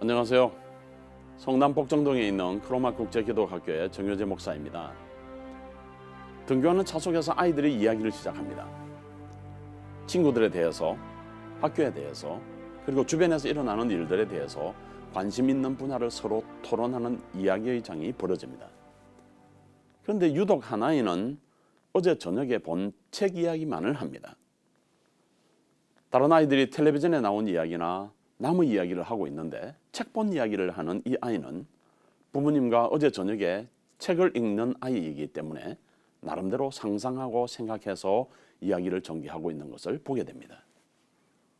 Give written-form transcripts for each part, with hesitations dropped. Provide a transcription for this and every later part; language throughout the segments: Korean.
안녕하세요. 성남 복정동에 있는 크로마 국제기도학교의 정효재 목사입니다. 등교하는 차 속에서 아이들이 이야기를 시작합니다. 친구들에 대해서, 학교에 대해서, 그리고 주변에서 일어나는 일들에 대해서 관심 있는 분야를 서로 토론하는 이야기의 장이 벌어집니다. 그런데 유독 한 아이는 어제 저녁에 본 책 이야기만을 합니다. 다른 아이들이 텔레비전에 나온 이야기나 남의 이야기를 하고 있는데 책 본 이야기를 하는 이 아이는 부모님과 어제 저녁에 책을 읽는 아이이기 때문에 나름대로 상상하고 생각해서 이야기를 전개하고 있는 것을 보게 됩니다.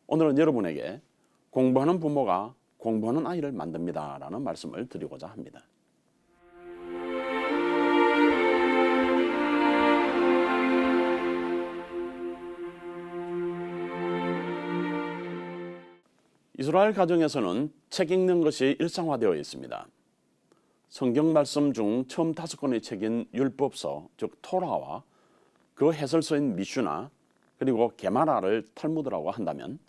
오늘은 여러분에게 공부하는 부모가 공부하는 아이를 만듭니다 라는 말씀을 드리고자 합니다. 이스라엘 가정에서는 책 읽는 것이 일상화되어 있습니다. 성경 말씀 중 처음 5권의 책인 율법서, 즉 토라와 그 해설서인 미슈나 그리고 게마라를 탈무드라고 한다면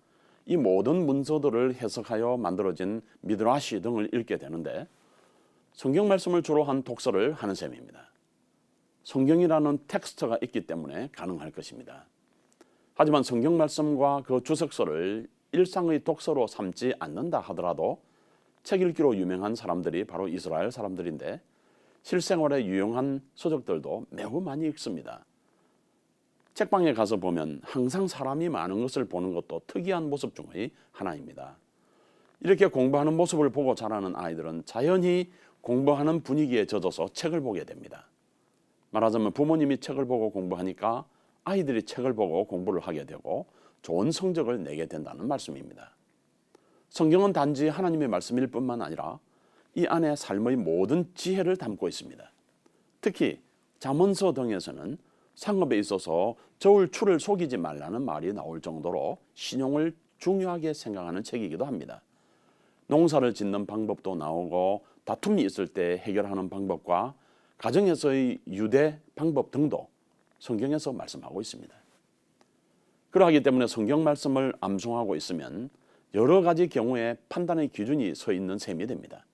이 모든 문서들을 해석하여 만들어진 미드라시 등을 읽게 되는데 성경 말씀을 주로 한 독서를 하는 셈입니다. 성경이라는 텍스트가 있기 때문에 가능할 것입니다. 하지만 성경 말씀과 그 주석서를 일상의 독서로 삼지 않는다 하더라도 책 읽기로 유명한 사람들이 바로 이스라엘 사람들인데 실생활에 유용한 서적들도 매우 많이 읽습니다. 책방에 가서 보면 항상 사람이 많은 것을 보는 것도 특이한 모습 중의 하나입니다. 이렇게 공부하는 모습을 보고 자라는 아이들은 자연히 공부하는 분위기에 젖어서 책을 보게 됩니다. 말하자면 부모님이 책을 보고 공부하니까 아이들이 책을 보고 공부를 하게 되고 좋은 성적을 내게 된다는 말씀입니다. 성경은 단지 하나님의 말씀일 뿐만 아니라 이 안에 삶의 모든 지혜를 담고 있습니다. 특히 잠언서 등에서는 상업에 있어서 저울 추를 속이지 말라는 말이 나올 정도로 신용을 중요하게 생각하는 책이기도 합니다. 농사를 짓는 방법도 나오고 다툼이 있을 때 해결하는 방법과 가정에서의 유대 방법 등도 성경에서 말씀하고 있습니다. 그러하기 때문에 성경 말씀을 암송하고 있으면 여러 가지 경우에 판단의 기준이 서 있는 셈이 됩니다.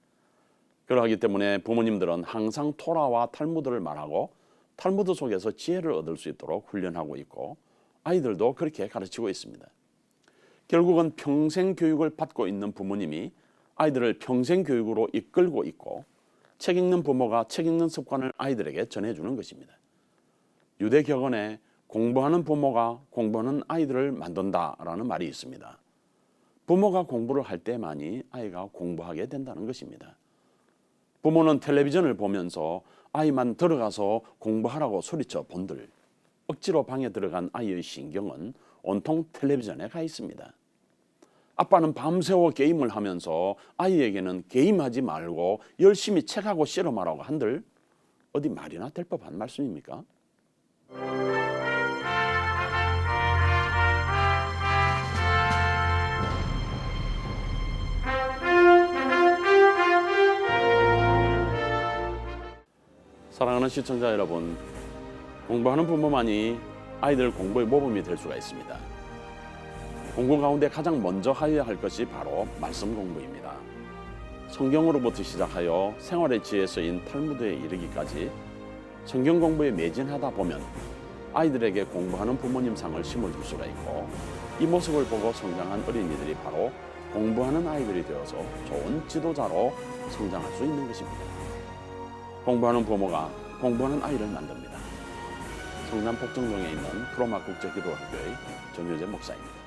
그러하기 때문에 부모님들은 항상 토라와 탈무드를 말하고 탈무드 속에서 지혜를 얻을 수 있도록 훈련하고 있고 아이들도 그렇게 가르치고 있습니다. 결국은 평생 교육을 받고 있는 부모님이 아이들을 평생 교육으로 이끌고 있고 책 읽는 부모가 책 읽는 습관을 아이들에게 전해주는 것입니다. 유대 격언에 공부하는 부모가 공부하는 아이들을 만든다라는 말이 있습니다. 부모가 공부를 할 때만이 아이가 공부하게 된다는 것입니다. 부모는 텔레비전을 보면서 아이만 들어가서 공부하라고 소리쳐 본들 억지로 방에 들어간 아이의 신경은 온통 텔레비전에 가 있습니다. 아빠는 밤새워 게임을 하면서 아이에게는 게임하지 말고 열심히 책하고 씨름하라고 한들 어디 말이나 될 법한 말씀입니까? 사랑하는 시청자 여러분, 공부하는 부모만이 아이들 공부의 모범이 될 수가 있습니다. 공부 가운데 가장 먼저 하여야 할 것이 바로 말씀 공부입니다. 성경으로부터 시작하여 생활의 지혜에 쓰인 탈무드에 이르기까지 성경 공부에 매진하다 보면 아이들에게 공부하는 부모님 상을 심어줄 수가 있고 이 모습을 보고 성장한 어린이들이 바로 공부하는 아이들이 되어서 좋은 지도자로 성장할 수 있는 것입니다. 공부하는 부모가 공부하는 아이를 만듭니다. 성남 복정동에 있는 크로마 국제기도학교의 정효재 목사입니다.